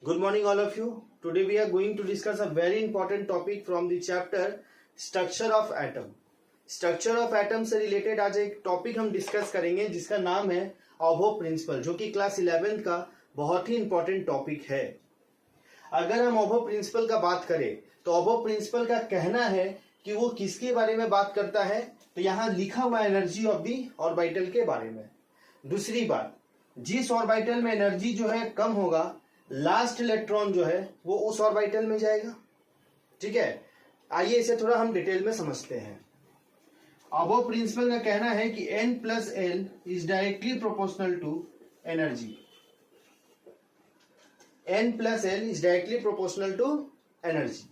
Good morning, all of you. Today we are going to discuss a very important topic from the chapter Structure of Atom. Structure of Atom से related आज एक topic हम discuss करेंगे जिसका नाम है ऑबो principal, जो कि क्लास 11th का बहुत ही इंपॉर्टेंट टॉपिक है। अगर हम ऑबो प्रिंसिपल का बात करें तो ऑबो प्रिंसिपल का कहना है कि वो किसके बारे में बात करता है, तो यहाँ लिखा हुआ एनर्जी ऑफ दी ऑर्बिटल के बारे में। दूसरी बात, जिस ऑर्बिटल में एनर्जी जो है कम होगा, लास्ट इलेक्ट्रॉन जो है वो उस ऑर्बिटल में जाएगा। ठीक है, आइए इसे थोड़ा हम डिटेल में समझते हैं। अबो प्रिंसिपल का कहना है कि n plus L is directly proportional to energy. n plus L is directly proportional to energy.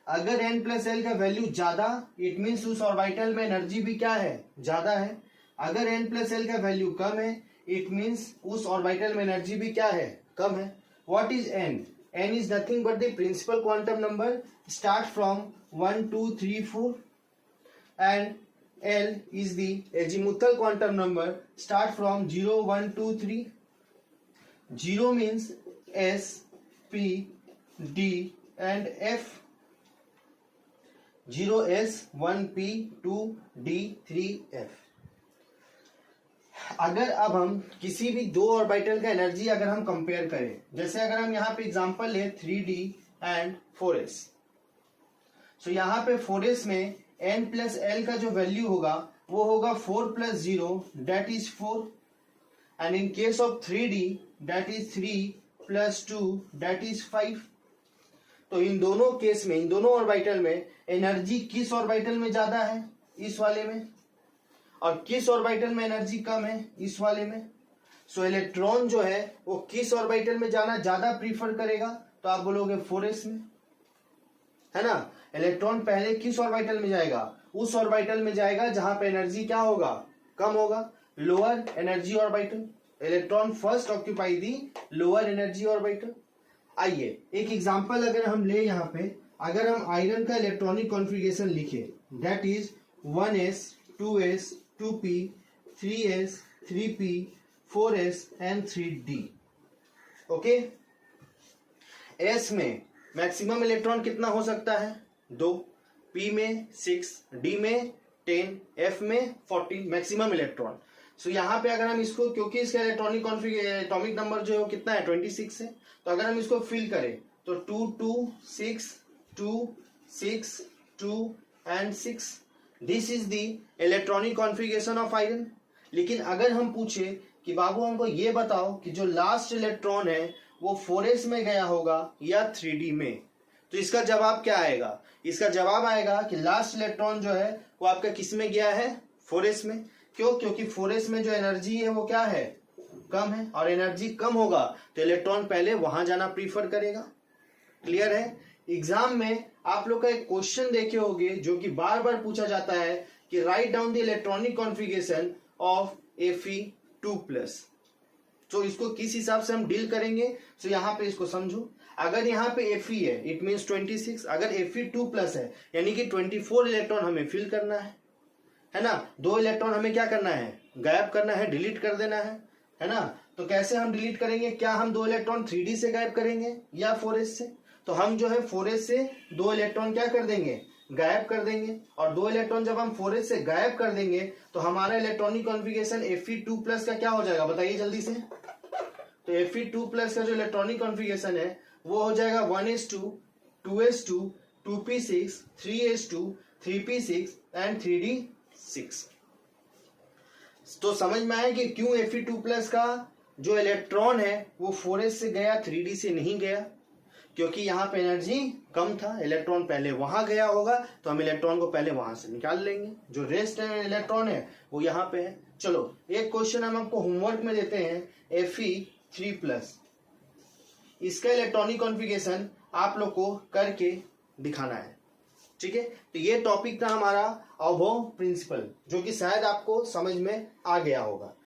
अगर n प्लस एल का वैल्यू ज्यादा, इट मीन्स उस ऑर्बिटल में एनर्जी भी क्या है, ज्यादा है। अगर n प्लस एल का वैल्यू कम है, इट मीन्स उस ऑर्बिटल में एनर्जी भी क्या है, कम है। What is n? n is nothing but the principal quantum number start from 1, 2, 3, 4 and L is the azimuthal quantum number start from 0, 1, 2, 3. 0 means S, P, D and F. 0 S, 1 P, 2 D, 3 F. अगर अब हम किसी भी दो orbital का energy अगर हम compare करें, जैसे अगर हम यहाँ पे एग्जांपल ले 3d एंड 4s, सो यहाँ पे 4s में n प्लस एल का जो वैल्यू होगा वो होगा 4 plus 0 that is 4 and in case of 3d that is 3 plus 2 that is 5। तो इन दोनों केस में, इन दोनों ऑर्बिटल में एनर्जी किस ऑर्बिटल में ज्यादा है, इस वाले में, और किस ऑर्बिटल में एनर्जी कम है, इस वाले में। सो इलेक्ट्रॉन जो है वो किस ऑर्बिटल में जाना ज्यादा प्रीफर करेगा, तो आप बोलोगे 4s में, है ना। इलेक्ट्रॉन पहले किस ऑर्बिटल में जाएगा, उस ऑर्बिटल में जाएगा जहां पे एनर्जी क्या होगा, कम होगा, lower energy orbital. Electron first occupy the lower energy orbital. आइए एक एग्जांपल अगर हम ले, यहाँ पे अगर हम आयरन का इलेक्ट्रॉनिक कॉन्फ़िगरेशन लिखे, that is 1s 2s 2p 3s 3p 4s and 3d। Okay, s में मैक्सिमम इलेक्ट्रॉन कितना हो सकता है, 2, p में 6, d में 10, f में 14 मैक्सिमम इलेक्ट्रॉन। सो यहाँ पे अगर हम इसको, क्योंकि इसका इलेक्ट्रॉनिक कॉन्फ़िगरेशन एटॉमिक नंबर जो है कितना है 26 है, तो अगर हम इसको फिल करें तो 2 2 6 2 6 2 and 6, this is the electronic configuration of iron. लेकिन अगर हम पूछे कि बाबू हमको ये बताओ कि जो लास्ट इलेक्ट्रॉन है वो 4s में गया होगा या 3d में, तो इसका जवाब क्या आएगा, इसका जवाब आएगा कि लास्ट इलेक्ट्रॉन जो है वो आपका किस में गया है, 4s में। क्यों? क्योंकि 4s में जो एनर्जी है वो क्या है, कम है, और एनर्जी कम होगा तो इलेक्ट्रॉन पहले वहां जाना प्रीफर करेगा। क्लियर है। एग्जाम में आप लोग का एक क्वेश्चन देखे होंगे जो कि बार बार पूछा जाता है कि write down the electronic configuration of Fe2+। तो इसको किस हिसाब से हम डील करेंगे, तो यहाँ पे इसको समझो। अगर यहाँ पे Fe है, इट मीन्स 26। अगर Fe2+ है यानी कि 24 इलेक्ट्रॉन हमें फिल करना है ना। 2 इलेक्ट्रॉन हमें क्या करना है, गायब करना है, डिलीट कर देना है ना। तो कैसे हम डिलीट करेंगे, क्या हम 2 इलेक्ट्रॉन 3d से गायब करेंगे या 4s से, तो हम जो है 4s से 2 इलेक्ट्रॉन क्या कर देंगे, गायब कर देंगे। और 2 इलेक्ट्रॉन जब हम 4s से गायब कर देंगे तो हमारा इलेक्ट्रॉनिक कॉन्फ़िगरेशन Fe2+ का क्या हो जाएगा, बताइए जल्दी से। तो Fe2+ का जो इलेक्ट्रॉनिक कॉन्फ़िगरेशन है वो हो जाएगा 1s2 2s2 2p6 3s2 3p6 and 3d6। तो समझ में आया कि क्यों Fe2+ का जो इलेक्ट्रॉन है वो 4s से गया, 3d से नहीं गया, क्योंकि यहाँ पे एनर्जी कम था। इलेक्ट्रॉन पहले वहां गया होगा तो हम इलेक्ट्रॉन को पहले वहां से निकाल लेंगे, जो रेस्ट इलेक्ट्रॉन है वो यहाँ पे है। चलो एक क्वेश्चन हम आपको होमवर्क में देते हैं, Fe3+, इसका इलेक्ट्रॉनिक कॉन्फ़िगरेशन आप लोग को करके दिखाना है। ठीक है, तो ये टॉपिक था हमारा ऑबो प्रिंसिपल, जो कि शायद आपको समझ में आ गया होगा।